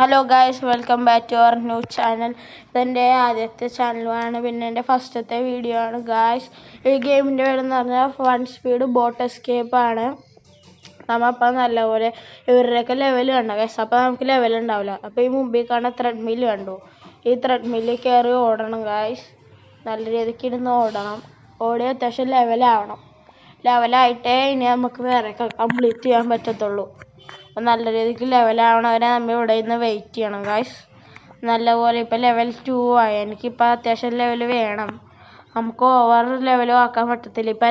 Hello guys, welcome back to our new channel. ഇതെൻ്റെ ആദ്യത്തെ ചാനലുമാണ്, പിന്നെ എൻ്റെ ഫസ്റ്റത്തെ വീഡിയോ ആണ് ഗായ്സ്. ഈ ഗെയിമിൻ്റെ പേരെന്ന് പറഞ്ഞാൽ വൺ സ്പീഡ് ബോട്ട് എസ്കേപ്പ് ആണ്. നമ്മളിപ്പോൾ നല്ലപോലെ ഇവരുടെയൊക്കെ ലെവൽ കണ്ട ഗായ്സ്. അപ്പോൾ നമുക്ക് ലെവൽ ഉണ്ടാവില്ല. അപ്പോൾ ഈ മുമ്പിൽ കാണുന്ന ത്രെഡ്മില്ല് കണ്ടു, ഈ ത്രെഡ്മില്ലിൽ കയറി ഓടണം ഗായ്സ്. നല്ല രീതിക്ക് ഇരുന്ന് ഓടണം. ഓടി അത്യാവശ്യം ലെവലായിട്ടേ ഇനി നമുക്ക് വേറെ കംപ്ലീറ്റ് ചെയ്യാൻ പറ്റത്തുള്ളൂ. അപ്പം നല്ല രീതിക്ക് ലെവലാവണവരെ നമ്മൾ ഇവിടെ നിന്ന് വെയിറ്റ് ചെയ്യണം ഗായ്സ്. നല്ലപോലെ ഇപ്പം ലെവൽ 2 ആയി. എനിക്കിപ്പോൾ അത്യാവശ്യം ലെവൽ വേണം. നമുക്ക് ഓവർ ലെവലും ആക്കാൻ പറ്റത്തില്ല. ഇപ്പം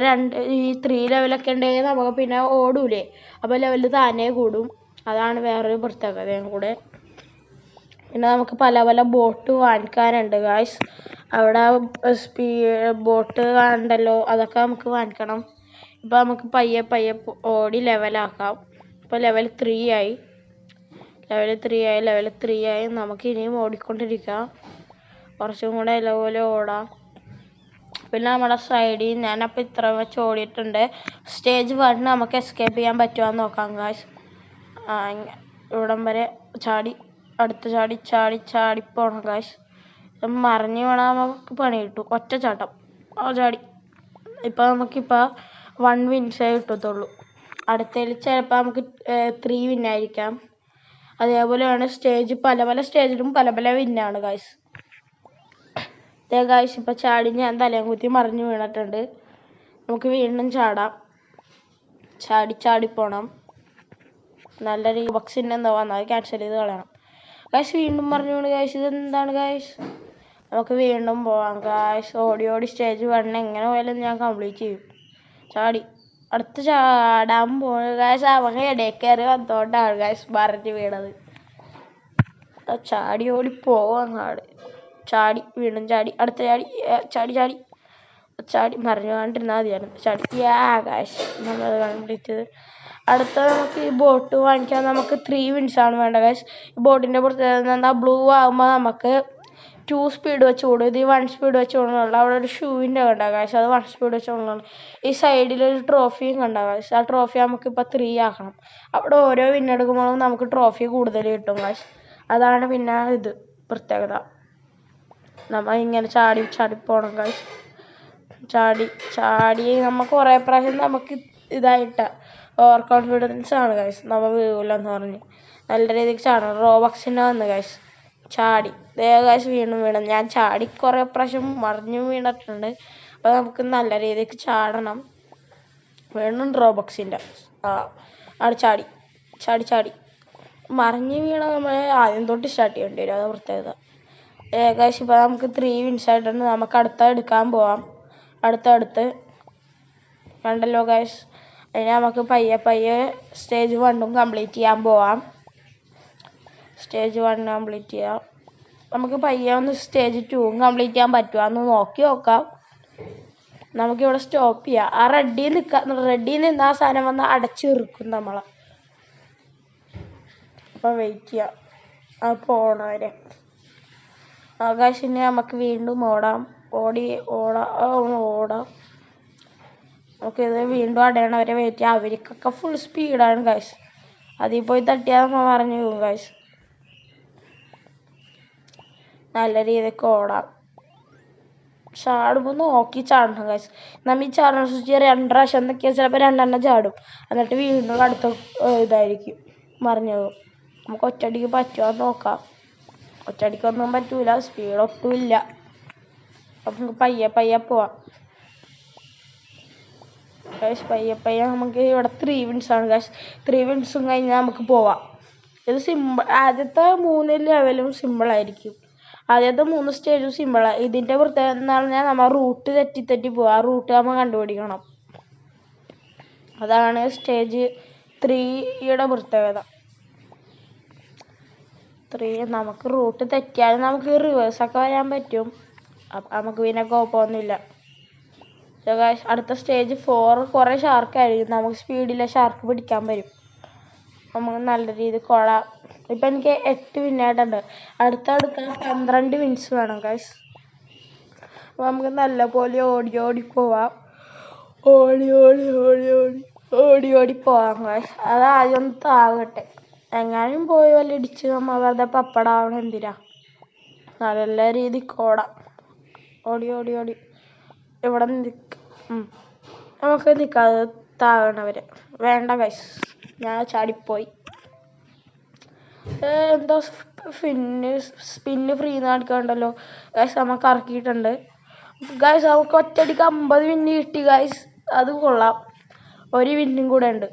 ഈ 3 ലെവലൊക്കെ ഉണ്ടെങ്കിൽ നമുക്ക് പിന്നെ ഓടൂലേ, അപ്പോൾ ലെവൽ താനേ കൂടും. അതാണ് വേറൊരു പ്രത്യേകതയും കൂടെ. പിന്നെ നമുക്ക് പല പല ബോട്ട് വാങ്ങിക്കാനുണ്ട് ഗായ്സ്. അവിടെ ബോട്ട് കണ്ടല്ലോ, അതൊക്കെ നമുക്ക് വാങ്ങിക്കണം. ഇപ്പം നമുക്ക് പയ്യെ ഓടി ലെവലാക്കാം. ഇപ്പോൾ ലെവൽ 3 ആയി. നമുക്ക് ഇനിയും ഓടിക്കൊണ്ടിരിക്കാം. കുറച്ചും കൂടെ ഇതുപോലെ ഓടാം. പിന്നെ നമ്മുടെ സൈഡിൽ ഞാനപ്പോൾ ഇത്ര വെച്ച് ഓടിയിട്ടുണ്ട്. സ്റ്റേജ് 1 നമുക്ക് എസ്കേപ്പ് ചെയ്യാൻ പറ്റുമോ നോക്കാം ഗായ്സ്. ഇവിടം വരെ ചാടി, അടുത്ത് ചാടി പോകണം ഗായ്സ്. മറിഞ്ഞ് വേണം നമുക്ക് പണി കിട്ടും. ഒറ്റ ചാട്ടം ചാടി. ഇപ്പോൾ നമുക്കിപ്പോൾ 1 വിൻസേ കിട്ടത്തുള്ളൂ. അടുത്തതിൽ ചിലപ്പോൾ നമുക്ക് 3 വിന്നായിരിക്കാം. അതേപോലെയാണ് സ്റ്റേജ്. പല സ്റ്റേജിലും പല വിന്നാണ് ഗായ്സ്. ഗായ്സ് ഇപ്പോൾ ചാടി ഞാൻ തലയും കുത്തി മറിഞ്ഞ് വീണിട്ടുണ്ട്. നമുക്ക് വീണ്ടും ചാടാം. ചാടിപ്പോണം. നല്ല ബോക്സിൻ്റെ എന്തോ വന്നാൽ ക്യാൻസൽ ചെയ്ത് കളയണം ഗായ്സ്. വീണ്ടും മറിഞ്ഞു വീണ് ഗായ്സ്. ഇതെന്താണ് ഗായ്സ്? നമുക്ക് വീണ്ടും പോവാം ഗായ്സ്. ഓടി സ്റ്റേജ് 1 എങ്ങനെ പോയാലും ഞാൻ കംപ്ലീറ്റ് ചെയ്യും. ചാടി അടുത്ത് ചാടാൻ പോകുന്നത് ഗായ്സ്. അവനെ ഇടയിൽ കയറി വന്നോണ്ടാണ് ഗായ്സ് മറിഞ്ഞ് വീണത്. ഓടി പോവാൻ വീണ്ടും ചാടി, അടുത്ത ചാടി മറിഞ്ഞു കൊണ്ടിരുന്നാൽ മതിയായിരുന്നു. ഗായ്സ് നമ്മളത് കംപ്ലീറ്റ് ചെയ്ത്. അടുത്ത നമുക്ക് ഈ ബോട്ട് വാങ്ങിക്കാൻ നമുക്ക് 3 വിൻസാണ് വേണ്ടത് ഗായ്സ്. ഈ ബോട്ടിൻ്റെ പുറത്ത് ബ്ലൂ ആകുമ്പോൾ നമുക്ക് 2 സ്പീഡ് വെച്ച് ഓടും. ഇത് 1 സ്പീഡ് വെച്ച് ഓടുന്നുള്ളൂ. അവിടെ ഒരു ഷൂവിൻ്റെ കണ്ട ഗായ്സ്, അത് 1 സ്പീഡ് വെച്ച് ഓടുന്നുള്ളൂ. ഈ സൈഡിലൊരു ട്രോഫിയും കണ്ട ഗായ്സ്. ആ ട്രോഫി നമുക്കിപ്പോൾ 3 ആക്കണം. അവിടെ ഓരോ വിന്നെടുക്കുമ്പോഴും നമുക്ക് ട്രോഫി കൂടുതൽ കിട്ടും ഗായ്സ്. അതാണ് പിന്നെ ഇത് പ്രത്യേകത. നമ്മൾ ഇങ്ങനെ ചാടി പോകണം ഗായ്സ്. ചാടി നമ്മൾ കുറേ പ്രാവശ്യം നമുക്ക് ഇതായിട്ട് ഓവർ കോൺഫിഡൻസ് ആണ് ഗായ്സ്. നമ്മൾ വീഴില്ലെന്ന് പറഞ്ഞ് നല്ല രീതിക്ക് ചാടണം. റോബക്സിൻ്റെ വന്ന് ഗായ്സ്. ചാടി ഗായ്സ് വീണ്ടും വീണു. ഞാൻ ചാടി കുറേ പ്രാവശ്യം മറിഞ്ഞു വീണിട്ടുണ്ട്. അപ്പോൾ നമുക്ക് നല്ല രീതിക്ക് ചാടണം. വീണ്ടും റോബക്സിൻ്റെ അവിടെ ചാടി മറിഞ്ഞ് വീണ നമ്മൾ ആദ്യം തൊട്ട് സ്റ്റാർട്ട് ചെയ്യേണ്ടി വരും. അത് പ്രത്യേകത. ഗായ്സ് ഇപ്പോൾ നമുക്ക് 3 വിൻസ് ആയിട്ടുണ്ട്. നമുക്ക് എടുക്കാൻ പോവാം. അടുത്ത് കണ്ടല്ലോ ഗായ്സ്. അതിന് നമുക്ക് പയ്യെ സ്റ്റേജ് 1 കംപ്ലീറ്റ് ചെയ്യാൻ പോവാം. സ്റ്റേജ് 1 കംപ്ലീറ്റ് ചെയ്യാം. നമുക്ക് പയ്യെ ഒന്ന് സ്റ്റേജ് 2 കംപ്ലീറ്റ് ചെയ്യാൻ പറ്റുമോ എന്ന് നോക്കാം. നമുക്കിവിടെ സ്റ്റോപ്പ് ചെയ്യാം. ആ റെഡി നിന്ന് ആ സാധനം വന്ന് അടച്ചിറുക്കും നമ്മളെ. അപ്പോൾ വെയിറ്റ് ചെയ്യാം അത് പോണവരെ. ആകാശിനെ നമുക്ക് വീണ്ടും ഓടാം. നമുക്കിത് വീണ്ടും അടയണവരെ വെയിറ്റ് ചെയ്യാം. അവർക്കൊക്കെ ഫുൾ സ്പീഡാണ് ഗായ്സ്. അതിൽ പോയി തട്ടിയാൽ നമ്മൾ മറിഞ്ഞു പോകും ഗായ്സ്. നല്ല രീതിക്ക് ഓടാം. ചാടുമ്പോൾ നോക്കി ചാടണം ഗായ്സ്. നമ്മൾ ഈ ചാടണം 2 പ്രാവശ്യം എന്നൊക്കെയാൽ ചിലപ്പോൾ 2 ചാടും. എന്നിട്ട് വീണ്ടും അടുത്ത ഇതായിരിക്കും മറിഞ്ഞു പോകും. നമുക്ക് ഒറ്റയടിക്ക് പറ്റുമോ നോക്കാം. ഒറ്റയടിക്കൊന്നും പറ്റൂല, സ്പീഡ് ഒട്ടും ഇല്ല. അപ്പം നമുക്ക് പയ്യെ പോവാം ഗായ്സ്. പയ്യെ നമുക്ക് ഇവിടെ 3 വിൻസാണ് ഗായ്സ്. 3 വിൻസും കഴിഞ്ഞാൽ നമുക്ക് പോവാം. ഇത് സിമ്പിൾ. ആദ്യത്തെ 3 ലെവലും സിമ്പിളായിരിക്കും. ആദ്യത്തെ 3 സ്റ്റേജും സിമ്പിളാണ്. ഇതിൻ്റെ പ്രത്യേകത എന്ന് പറഞ്ഞാൽ നമ്മൾ റൂട്ട് തെറ്റി പോവുക. ആ റൂട്ട് നമ്മൾ കണ്ടുപിടിക്കണം. അതാണ് സ്റ്റേജ് 3യുടെ പ്രത്യേകത. 3 നമുക്ക് റൂട്ട് തെറ്റിയാലും നമുക്ക് റിവേഴ്സൊക്കെ വരാൻ പറ്റും. അപ്പം നമുക്ക് പിന്നെ കുഴപ്പമൊന്നുമില്ല. അടുത്ത സ്റ്റേജ് 4 കുറേ ഷാർക്കായിരിക്കും. നമുക്ക് സ്പീഡിലെ ഷാർക്ക് പിടിക്കാൻ വരും. നമുക്ക് നല്ല രീതിക്ക് ഓടാം. ഇപ്പം എനിക്ക് 8 വിന്നായിട്ടുണ്ട്. അടുക്കാൻ 12 വിൻസ് വേണം ഗായ്സ്. അപ്പോൾ നമുക്ക് നല്ല പോലെ ഓടി പോവാം. ഓടി പോവാം ഗായ്സ്. അത് ആദ്യം ഒന്ന് താകട്ടെ. എങ്ങാനും പോയി വല്ല ഇടിച്ച് നമ്മ വെറുതെ പപ്പടാവണം എന്തിനാ. നല്ല രീതിക്ക് ഓടാം. ഓടി ഓടി ഓടി ഇവിടെ നമുക്ക് നിൽക്കാതെ താഴണവരെ വേണ്ട ഗൈസ്. ഞാൻ ചാടിപ്പോയി. എന്തോ സ്പിന്ന് ഫ്രീ കാണിക്കണ്ടല്ലോ ഗൈസ്. നമുക്ക് ഇറക്കിയിട്ടുണ്ട് ഗൈസ്. നമുക്ക് ഒറ്റയടിക്ക് 50 വിന്ന് കിട്ടി ഗൈസ്. അത് കൊള്ളാം. ഒരു വിന്നും കൂടെ ഉണ്ട്.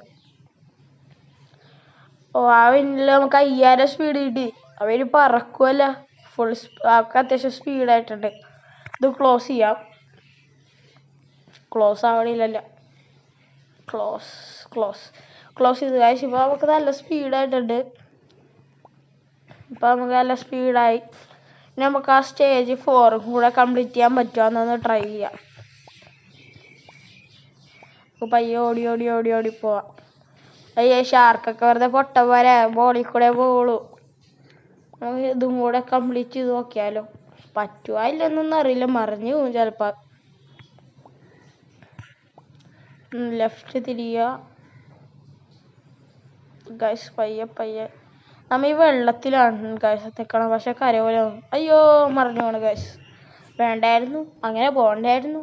ആ വിന്നിൽ നമുക്ക് 5000 സ്പീഡ് കിട്ടി. അവര് പറക്കുമല്ല. അവർക്ക് അത്യാവശ്യം സ്പീഡായിട്ടുണ്ട്. ഇത് ക്ലോസ് ചെയ്യാം. ക്ലോസ് ആവണില്ലല്ലോ. ക്ലോസ് ചെയ്ത് ഗൈസ്. ഇപ്പൊ നമുക്ക് നല്ല സ്പീഡായിട്ടുണ്ട്. ഇപ്പൊ നമുക്ക് നല്ല സ്പീഡായി. നമുക്ക് ആ സ്റ്റേജ് 4 കൂടെ കംപ്ലീറ്റ് ചെയ്യാൻ പറ്റുമോന്നൊന്ന് ട്രൈ ചെയ്യാം. പയ്യെ ഓടി ഓടി ഓടി ഓടി പോവാം. അയ്യേ ഷാർക്കൊക്കെ വെറുതെ പൊട്ട പോലെ ബോളിൽ കൂടെ പോളൂ. നമുക്ക് ഇതും കൂടെ കംപ്ലീറ്റ് ചെയ്ത് നോക്കിയാലോ. പറ്റുമോ ഇല്ലെന്നൊന്നും അറിയില്ല. മറിഞ്ഞു പോകും ചിലപ്പോൾ. ലെഫ്റ്റ് തിരിയുക ഗൈസ്. പയ്യെ നമ്മ ഈ വെള്ളത്തിലാണ് ഗൈസ് നിൽക്കണം. പക്ഷെ കരയോലോ. അയ്യോ മറിഞ്ഞു പോണ് ഗൈസ്. വേണ്ടായിരുന്നു, അങ്ങനെ പോകണ്ടായിരുന്നു.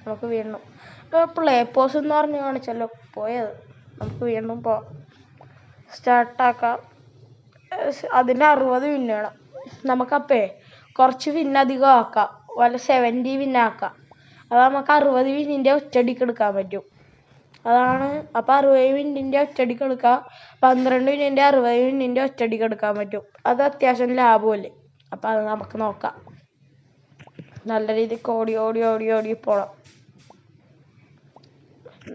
നമുക്ക് വീണ്ടും പ്ലേ പോസ് എന്ന് പറഞ്ഞ് കാണിച്ചല്ലോ പോയത്. നമുക്ക് വീണ്ടും പോവാം. സ്റ്റാർട്ടാക്കാം. അതിന് 60 വിന്ന് വേണം നമുക്കപ്പേ. കുറച്ച് വിന്ന് അധികം ആക്കാം. വല്ല 70 വിന്നാക്കാം. അത് നമുക്ക് 60 വിന്നിൻ്റെ ഒറ്റയടിക്ക് എടുക്കാൻ പറ്റും. അതാണ്. അപ്പം 60 വിന്നിൻ്റെ ഒറ്റയടിക്ക് എടുക്കാം. 12 വിന്നിൻ്റെ 60 വിന്നിൻ്റെ ഒറ്റയടിക്ക് എടുക്കാൻ പറ്റും. അത് അത്യാവശ്യം ലാഭമല്ലേ. അപ്പം അത് നമുക്ക് നോക്കാം. നല്ല രീതിക്ക് ഓടി ഓടി ഓടി ഓടി പോകണം.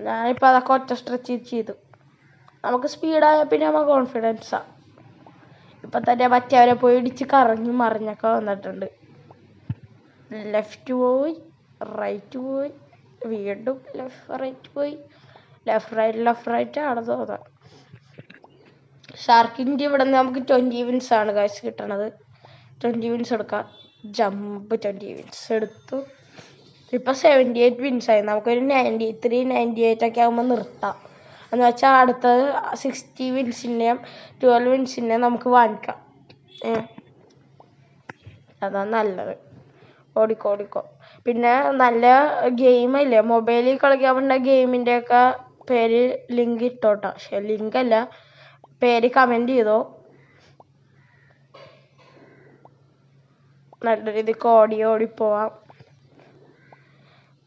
ഞാനിപ്പോൾ അതൊക്കെ ഒറ്റ സ്ട്രെച്ച് ചെയ്തു. നമുക്ക് സ്പീഡായ പിന്നെ നമുക്ക് കോൺഫിഡൻസാണ്. ഇപ്പം തന്നെ മറ്റവരെ പോയി ഇടിച്ച് കറങ്ങി മറിഞ്ഞൊക്കെ വന്നിട്ടുണ്ട്. ലെഫ്റ്റ് പോയി, റൈറ്റ് പോയി, വീണ്ടും റൈറ്റ് പോയി. ലെഫ്റ്റ് റൈറ്റ് ആണ് തോന്നുന്നത്. ഷാർക്കിൻ്റെ ഇവിടെ നിന്ന് നമുക്ക് 20 വിൻസ് ആണ് ഗൈസ് കിട്ടണത്. 20 വിൻസ് എടുക്കാം. ജമ്പ് 20 വിൻസ് എടുത്തു. ഇപ്പം 78 വിൻസായി. നമുക്കൊരു 93 98 ഒക്കെ ആകുമ്പോൾ നിർത്താം. എന്ന് വെച്ചാൽ അടുത്തത് 60 വിൻസിൻ്റെയും 12 വിൻസിൻ്റെയും നമുക്ക് വാങ്ങിക്കാം. അതാണ് നല്ലത്. ഓടിക്കോ. പിന്നെ നല്ല ഗെയിമല്ലേ, മൊബൈലിൽ കളിക്കാൻ പറ്റുന്ന ഗെയിമിൻ്റെയൊക്കെ പേര് ലിങ്ക് ഇട്ടോട്ടോ. പക്ഷെ ലിങ്കല്ല, പേര് കമൻറ്റ് ചെയ്തോ. നല്ല രീതിക്ക് ഓടി ഓടി പോവാം.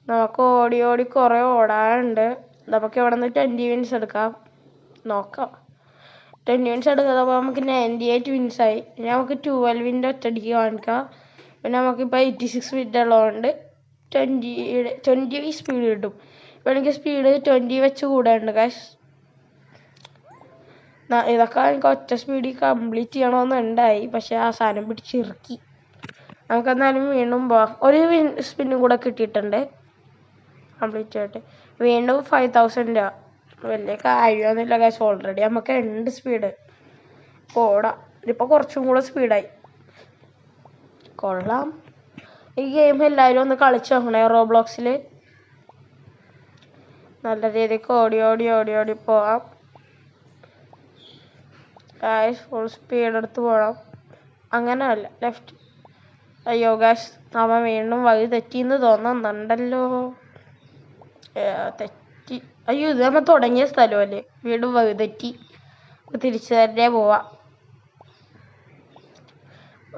നമുക്ക് ഓടി ഓടി കുറേ ഓടാനുണ്ട്. നമുക്ക് ഇവിടെ നിന്ന് 20 വിൻസ് എടുക്കാം. നോക്കാം. 20 വിൻസ് എടുക്കുന്നപ്പോൾ നമുക്ക് 98 വിൻസായി. ഇനി നമുക്ക് 12 ഒറ്റയടിക്ക് കാണിക്കാം. പിന്നെ നമുക്കിപ്പോൾ 86 വിൻറ്റ് ഉള്ളതുകൊണ്ട് 20 സ്പീഡ് കിട്ടും. ഇപ്പോൾ എനിക്ക് സ്പീഡ് 20 വെച്ച് കൂടെ ഉണ്ട് ഗൈസ്. ഇതൊക്കെ എനിക്ക് ഒറ്റ സ്പീഡിൽ കംപ്ലീറ്റ് ചെയ്യണമെന്നുണ്ടായി. പക്ഷെ അവസാനം പിടിച്ചിറക്കി. നമുക്കെന്നാലും വീണ്ടും പോവാം. ഒരു സ്പിന്നും കൂടെ കിട്ടിയിട്ടുണ്ട് കംപ്ലീറ്റ് ആയിട്ട്. വീണ്ടും 5000 രൂപ. വലിയ കാര്യമൊന്നുമില്ല ഗൈസ്. ഓൾറെഡി നമുക്ക് ഉണ്ട് സ്പീഡ്. ഓടാം. ഇതിപ്പോൾ കുറച്ചും കൂടെ സ്പീഡായി. കൊള്ളാം. ഈ ഗെയിം എല്ലാവരും ഒന്ന് കളിച്ച് നോക്കണേ റോബ്ലോക്സിൽ. നല്ല രീതിക്ക് ഓടി ഓടി ഓടി ഓടി പോവാം. ഗൈസ് ഫുൾ സ്പീഡ് എടുത്ത് പോകണം. അങ്ങനെയല്ല, ലെഫ്റ്റ്. അയ്യോ ഗൈസ്, അവൻ വീണ്ടും വഴി തെറ്റിയെന്ന് തോന്നുന്നുണ്ടല്ലോ. തെറ്റി. അയ്യോ, ഇത് നമ്മൾ തുടങ്ങിയ സ്ഥലമല്ലേ. വീണ്ടും വഴി തെറ്റി. തിരിച്ചു തന്നെ പോവാം.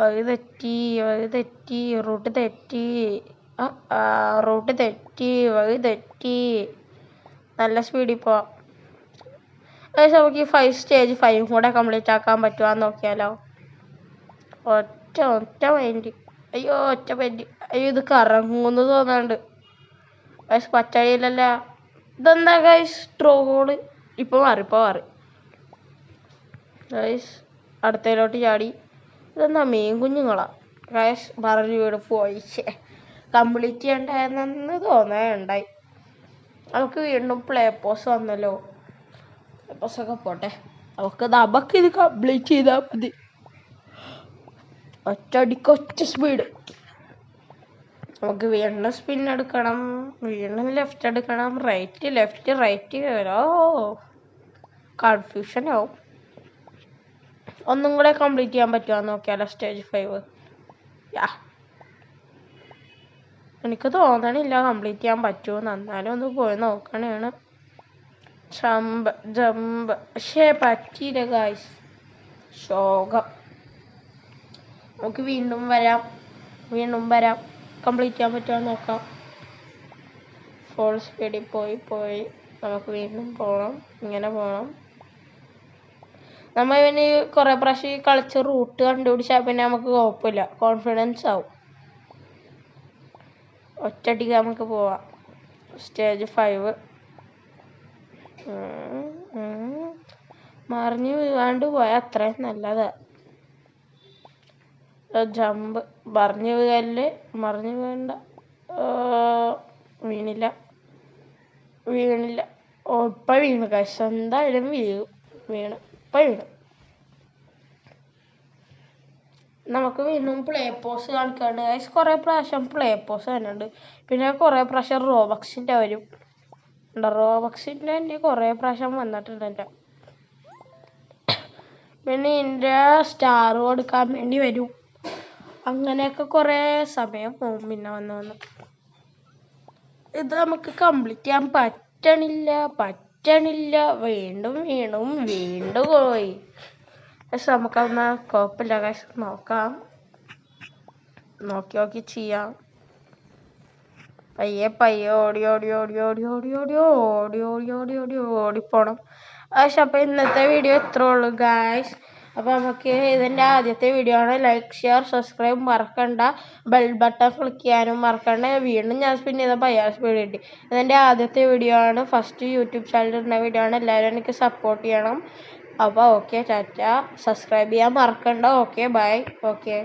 വഴി തെറ്റി റൂട്ട് തെറ്റി. നല്ല സ്പീഡിൽ പോവാം. നമുക്ക് ഈ 5 സ്റ്റേജ് 5 കൂടെ കംപ്ലീറ്റ് ആക്കാൻ പറ്റുവാന്ന് നോക്കിയാലോ. ഒറ്റ മൈൻഡ്. അയ്യോ ഇത് കറങ്ങൂന്ന് തോന്നാണ്ട് ഗൈസ്. പച്ചടിയിലല്ല. ഇതെന്താ ഗൈസ് ട്രോള്. ഇപ്പോൾ മാറി ഗൈസ്. അടുത്തതിലോട്ട് ചാടി. ഇതെന്താ മീൻ കുഞ്ഞുങ്ങളാ ഗൈസ്. പറഞ്ഞു വീട് പോയി. കംപ്ലീറ്റ് ചെയ്യണ്ടായെന്ന് തോന്നുകയുണ്ടായി. നമുക്ക് വീണ്ടും പ്ലേ പോസ് വന്നല്ലോ. പ്ലേ പോസൊക്കെ പോട്ടെ. നമുക്കിത് കംപ്ലീറ്റ് ചെയ്താൽ മതി. ഒറ്റ സ്പീഡ്. നമുക്ക് വീണ്ടും സ്പിൻ എടുക്കണം. വീണ്ടും ലെഫ്റ്റ് എടുക്കണം. റൈറ്റ്. കൺഫ്യൂഷൻ ആവും. ഒന്നും കൂടെ കംപ്ലീറ്റ് ചെയ്യാൻ പറ്റുമോ നോക്കിയാലോ സ്റ്റേജ് 5. എനിക്ക് തോന്നണില്ല കംപ്ലീറ്റ് ചെയ്യാൻ പറ്റുമെന്ന്. എന്നാലും ഒന്ന് പോയി നോക്കണേണ്. ജമ്പ് പക്ഷേ പറ്റിയില്ല ഗായ്സ്. ശോകം. നമുക്ക് വീണ്ടും വരാം. കംപ്ലീറ്റ് ചെയ്യാൻ പറ്റുമോ നോക്കാം. ഫുൾ സ്പീഡിൽ പോയി നമുക്ക് വീണ്ടും പോകണം. ഇങ്ങനെ പോകണം. നമ്മൾ ഇവന് കുറെ പ്രാവശ്യം കളിച്ച് റൂട്ട് കണ്ടുപിടിച്ചാൽ പിന്നെ നമുക്ക് കുഴപ്പമില്ല, കോൺഫിഡൻസ് ആവും. ഒറ്റയടിക്ക് നമുക്ക് പോവാം. സ്റ്റേജ് 5 മറിഞ്ഞ് വീഴാണ്ട് പോയാൽ അത്രയും നല്ലതാ. ജമ്പ് മറിഞ്ഞ് വീഴണ്ട. വീണില്ല. ഇപ്പം വീണു കാശ്. എന്തായാലും വീണു. നമുക്ക് വീണ്ടും പ്ലേ പോസ് കാണിക്കാണ്ട് ഗൈസ്. കുറേ പ്രാവശ്യം പ്ലേ പോസ് തന്നെയുണ്ട്. പിന്നെ കുറേ പ്രാവശ്യം റോബക്സിൻ്റെ വരും. റോബക്സിൻ്റെ തന്നെ കുറേ പ്രാവശ്യം വന്നിട്ടുണ്ട് എൻ്റെ. പിന്നെ എൻ്റെ സ്റ്റാർ കൊടുക്കാൻ വേണ്ടി വരും. അങ്ങനെയൊക്കെ കുറേ സമയം പോകും. പിന്നെ വന്ന് ഇത് നമുക്ക് കംപ്ലീറ്റ് ചെയ്യാൻ പറ്റണില്ല. വീണ്ടും പോയി. പക്ഷെ നമുക്കൊന്ന് കുഴപ്പമില്ല കാശ്. നോക്കാം. നോക്കി ചെയ്യാം. പയ്യെ ഓടിപ്പോണം. പക്ഷെ അപ്പോൾ ഇന്നത്തെ വീഡിയോ ഇത്രേ ഉള്ളൂ ഗായ്സ്. അപ്പോൾ നമുക്ക് ഇതിൻ്റെ ആദ്യത്തെ വീഡിയോ ആണ്. ലൈക്ക്, ഷെയർ, സബ്സ്ക്രൈബ് മറക്കണ്ട. ബെൽ ബട്ടൺ ക്ലിക്ക് ചെയ്യാനും മറക്കണ്ട. വീണ്ടും ഞാൻ സ്പിൻ ചെയ്ത പയ്യാ സ്പീഡ് കിട്ടി. ഇതിൻ്റെ ആദ്യത്തെ വീഡിയോ ആണ്. ഫസ്റ്റ് യൂട്യൂബ് ചാനലിൽ ഇടുന്ന വീഡിയോ ആണ്. എല്ലാവരും എനിക്ക് സപ്പോർട്ട് ചെയ്യണം. അപ്പോൾ ഓക്കെ, ടാറ്റ. സബ്സ്ക്രൈബ് ചെയ്യാൻ മറക്കണ്ട. Okay, bye. ഓക്കെ.